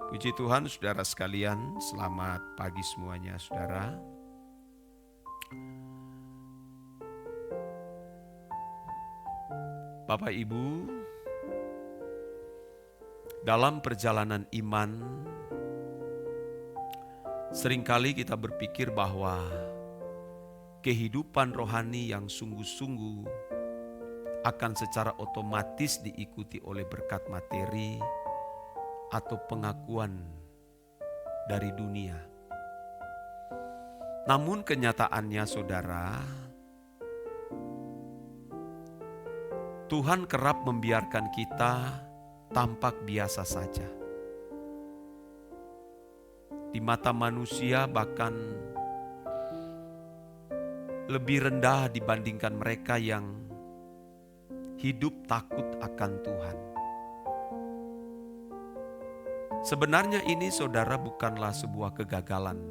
Puji Tuhan, saudara sekalian, selamat pagi semuanya, saudara. Bapak Ibu, dalam perjalanan iman, seringkali kita berpikir bahwa kehidupan rohani yang sungguh-sungguh akan secara otomatis diikuti oleh berkat materi atau pengakuan dari dunia. Namun kenyataannya, saudara, Tuhan kerap membiarkan kita tampak biasa saja. Di mata manusia bahkan lebih rendah dibandingkan mereka yang hidup takut akan Tuhan. Sebenarnya ini, saudara, bukanlah sebuah kegagalan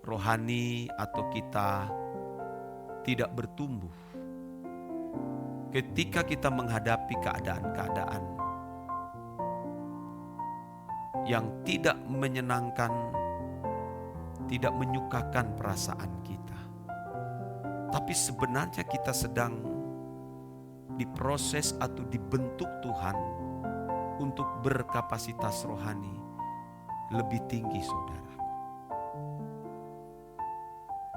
rohani atau kita tidak bertumbuh. Ketika kita menghadapi keadaan-keadaan yang tidak menyenangkan, tidak menyukakan perasaan kita. Tapi sebenarnya kita sedang diproses atau dibentuk Tuhan untuk berkapasitas rohani lebih tinggi, saudara.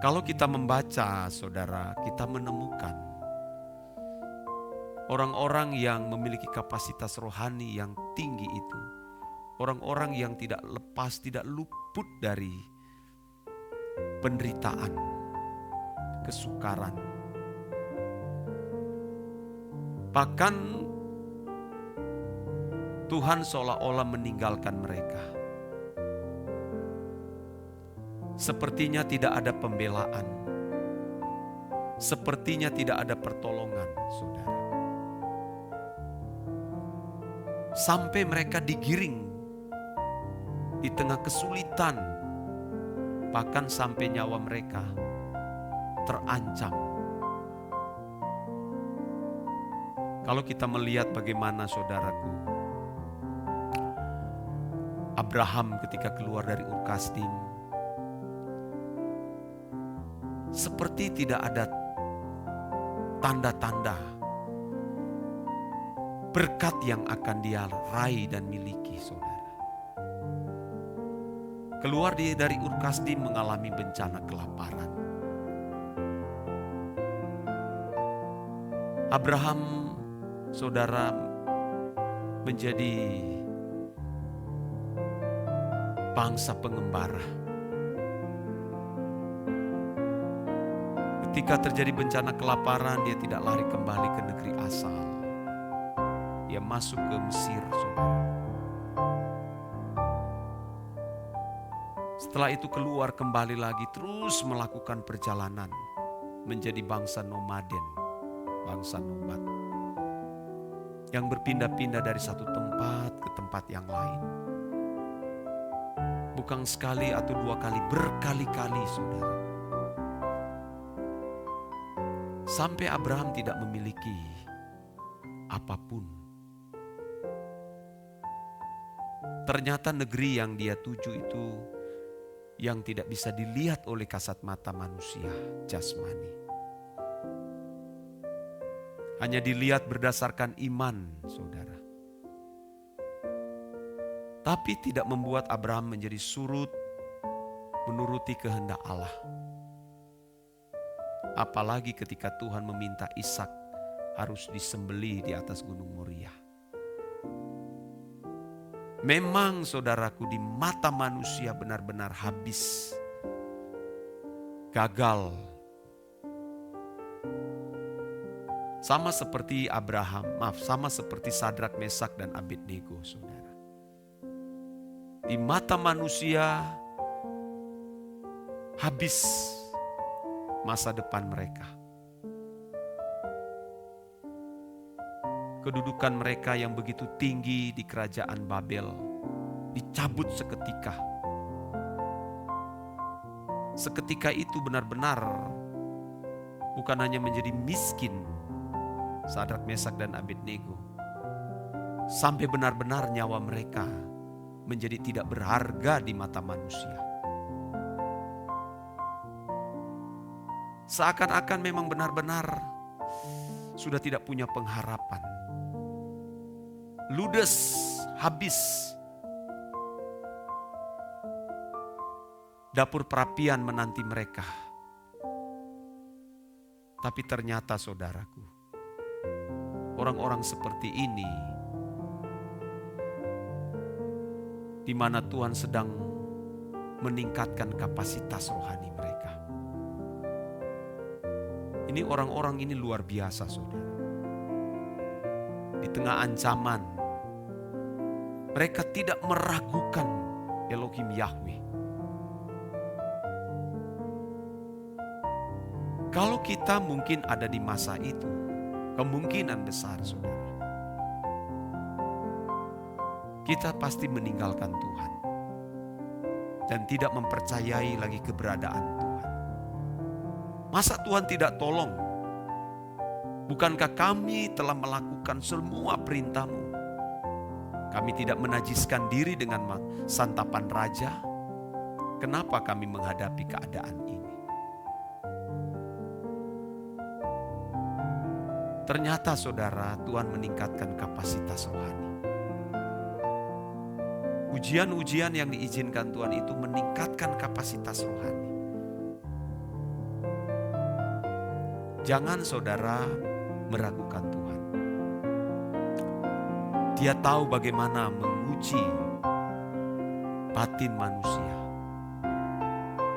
Kalau kita membaca, saudara, kita menemukan orang-orang yang memiliki kapasitas rohani yang tinggi itu, orang-orang yang tidak lepas, tidak luput dari penderitaan, kesukaran. Bahkan Tuhan seolah-olah meninggalkan mereka. Sepertinya tidak ada pembelaan. Sepertinya tidak ada pertolongan, saudara. Sampai mereka digiring di tengah kesulitan, bahkan sampai nyawa mereka terancam. Kalau kita melihat bagaimana, saudaraku, Abraham ketika keluar dari Ur Kasdim, seperti tidak ada tanda-tanda berkat yang akan dia raih dan miliki, saudara. Keluar dari Ur Kasdim mengalami bencana kelaparan. Abraham, saudara, menjadi bangsa pengembara. Ketika terjadi bencana kelaparan, dia tidak lari kembali ke negeri asal. Dia masuk ke Mesir, saudara. Setelah itu keluar kembali lagi, terus melakukan perjalanan menjadi bangsa nomaden, bangsa nomad, yang berpindah-pindah dari satu tempat ke tempat yang lain. Bukan sekali atau dua kali, berkali-kali, saudara. Sampai Abraham tidak memiliki apapun. Ternyata negeri yang dia tuju itu yang tidak bisa dilihat oleh kasat mata manusia jasmani. Hanya dilihat berdasarkan iman, saudara. Tapi tidak membuat Abraham menjadi surut menuruti kehendak Allah. Apalagi ketika Tuhan meminta Ishak harus disembelih di atas gunung Moria. Memang, saudaraku, di mata manusia benar-benar habis, gagal. Sama seperti sama seperti Sadrak, Mesak, dan Abednego, saudara. Di mata manusia habis masa depan mereka. Kedudukan mereka yang begitu tinggi di kerajaan Babel dicabut seketika. Seketika itu benar-benar bukan hanya menjadi miskin Sadrak, Mesak, dan Abednego, sampai benar-benar nyawa mereka menjadi tidak berharga di mata manusia. Seakan-akan memang benar-benar sudah tidak punya pengharapan. Ludes, habis. Dapur perapian menanti mereka. Tapi ternyata saudaraku, orang-orang seperti ini, di mana Tuhan sedang meningkatkan kapasitas rohani mereka. Ini orang-orang ini luar biasa, saudara. Di tengah ancaman, mereka tidak meragukan Elohim Yahweh. Kalau kita mungkin ada di masa itu, kemungkinan besar, saudara, kita pasti meninggalkan Tuhan dan tidak mempercayai lagi keberadaan Tuhan. Masa Tuhan tidak tolong? Bukankah kami telah melakukan semua perintah-Mu? Kami tidak menajiskan diri dengan santapan raja. Kenapa kami menghadapi keadaan ini? Ternyata saudara, Tuhan meningkatkan kapasitas rohani. Ujian-ujian yang diizinkan Tuhan itu meningkatkan kapasitas rohani. Jangan saudara meragukan Tuhan. Dia tahu bagaimana menguji batin manusia.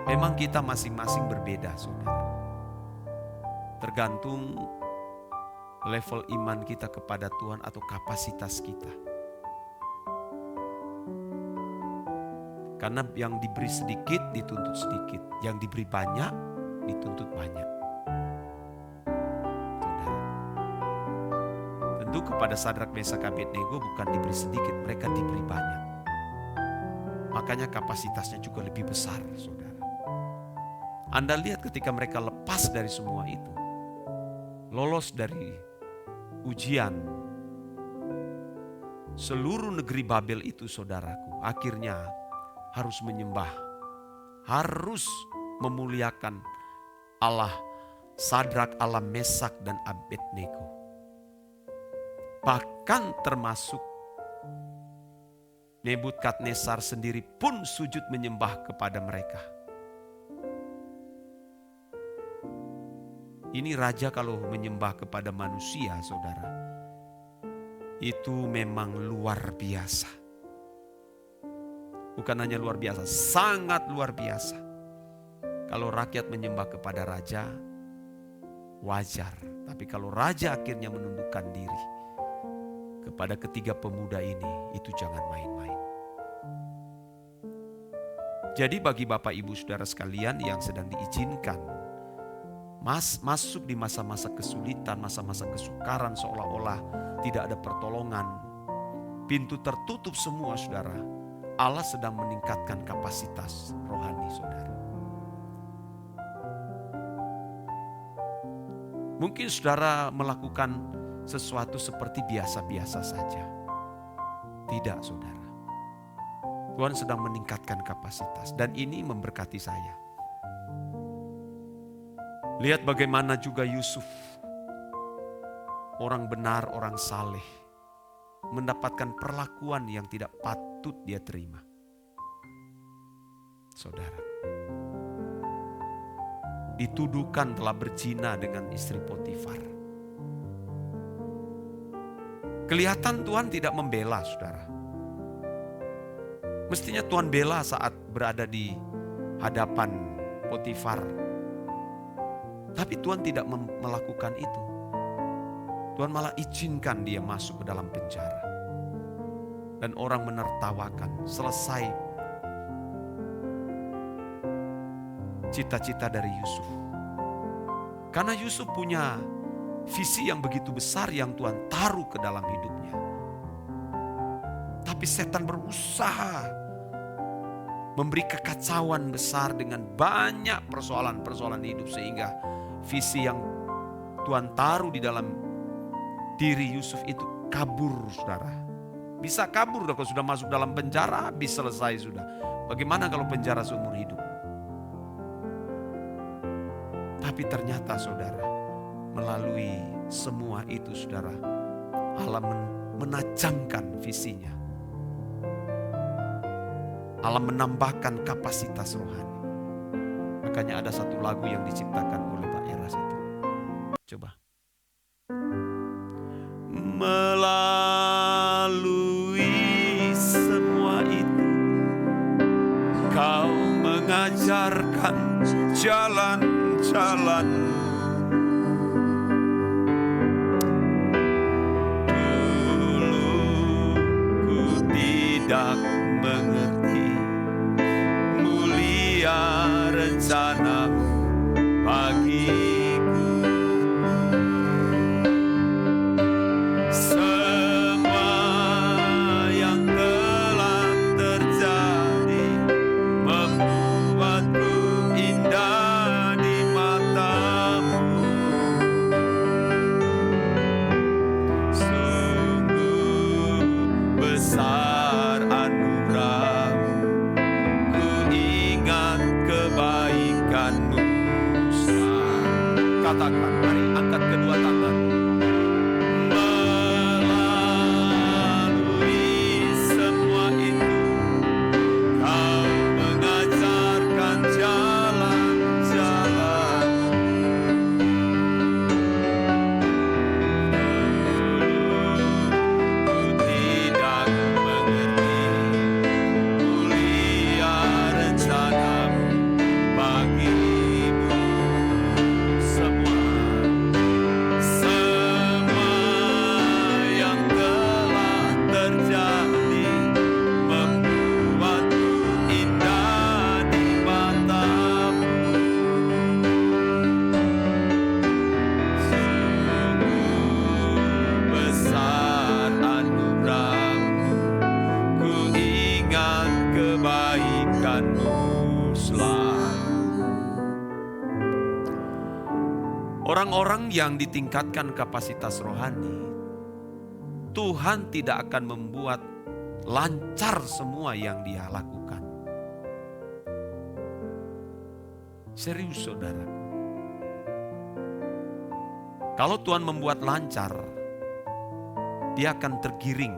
Memang kita masing-masing berbeda, saudara. Tergantung level iman kita kepada Tuhan atau kapasitas kita. Karena yang diberi sedikit dituntut sedikit, yang diberi banyak dituntut banyak. Saudara, tentu kepada Sadrak, Mesak, Abednego bukan diberi sedikit, mereka diberi banyak. Makanya kapasitasnya juga lebih besar, saudara. Anda lihat ketika mereka lepas dari semua itu, lolos dari ujian, seluruh negeri Babel itu, saudaraku, akhirnya harus menyembah, harus memuliakan Allah Sadrak, Allah Mesak dan Abednego. Bahkan termasuk Nebukadnezar sendiri pun sujud menyembah kepada mereka. Ini raja kalau menyembah kepada manusia, saudara, itu memang luar biasa. Bukan hanya luar biasa, sangat luar biasa. Kalau rakyat menyembah kepada raja, wajar. Tapi kalau raja akhirnya menundukkan diri kepada ketiga pemuda ini, itu jangan main-main. Jadi bagi Bapak Ibu Saudara sekalian yang sedang diizinkan masuk di masa-masa kesulitan, masa-masa kesukaran, seolah-olah tidak ada pertolongan, pintu tertutup semua, saudara, Allah sedang meningkatkan kapasitas rohani saudara. Mungkin saudara melakukan sesuatu seperti biasa-biasa saja. Tidak, saudara. Tuhan sedang meningkatkan kapasitas dan ini memberkati saya. Lihat bagaimana juga Yusuf, orang benar, orang saleh, mendapatkan perlakuan yang tidak patut dia terima. Saudara, dituduhkan telah berzina dengan istri Potifar. Kelihatan Tuhan tidak membela, saudara. Mestinya Tuhan bela saat berada di hadapan Potifar. Tapi Tuhan tidak melakukan itu. Tuhan malah izinkan dia masuk ke dalam penjara. Dan orang menertawakan. Selesai cita-cita dari Yusuf. Karena Yusuf punya visi yang begitu besar yang Tuhan taruh ke dalam hidupnya. Tapi setan berusaha memberi kekacauan besar dengan banyak persoalan-persoalan hidup sehingga visi yang Tuhan taruh di dalam diri Yusuf itu kabur, saudara. Bisa kabur kalau sudah masuk dalam penjara, habis selesai sudah. Bagaimana kalau penjara seumur hidup? Tapi ternyata saudara, melalui semua itu saudara, Allah menajamkan visinya. Allah menambahkan kapasitas rohani. Makanya ada satu lagu yang diciptakan oleh Pak Eras itu. Coba. Melalui semua itu, Kau mengajarkan jalan-jalan. Dulu ku tidak mengerti mulia rencana-Mu bagiku. Semua yang telah terjadi membuatku indah di mata-Mu. Sungguh besar anugerah-Mu, ku ingat kebaikan-Mu. Katakan, mari angkat kedua tangan. Melalui semua itu, Kau mengajarkan jalan-jalan. Ku tidak mengerti mulia rencana-Mu bagimu. Semua yang telah terjadi membuatku indah di mata-Mu. Sungguh besar anugerah-Mu, ku ingat kebaikan-Mu selalu. Orang-orang yang ditingkatkan kapasitas rohani, Tuhan tidak akan membuat lancar semua yang dia lakukan. Serius saudara. Kalau Tuhan membuat lancar, dia akan tergiring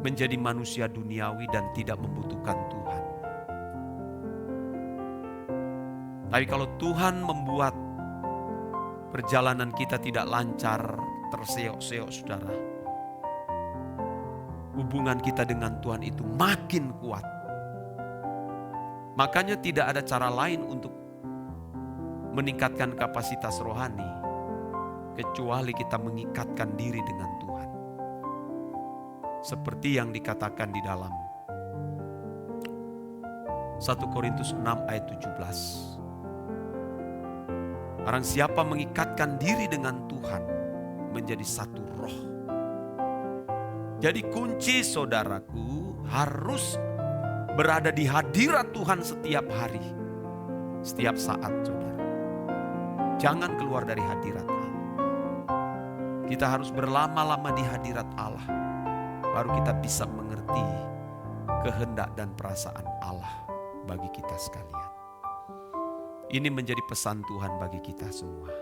menjadi manusia duniawi dan tidak membutuhkan Tuhan. Tapi kalau Tuhan membuat perjalanan kita tidak lancar, terseok-seok saudara, hubungan kita dengan Tuhan itu makin kuat. Makanya tidak ada cara lain untuk meningkatkan kapasitas rohani kecuali kita mengikatkan diri dengan Tuhan. Seperti yang dikatakan di dalam 1 Korintus 6 ayat 17. Barang siapa mengikatkan diri dengan Tuhan menjadi satu roh. Jadi kunci saudaraku harus berada di hadirat Tuhan setiap hari, setiap saat saudara. Jangan keluar dari hadirat Allah. Kita harus berlama-lama di hadirat Allah, baru kita bisa mengerti kehendak dan perasaan Allah bagi kita sekalian. Ini menjadi pesan Tuhan bagi kita semua.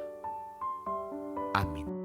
Amin.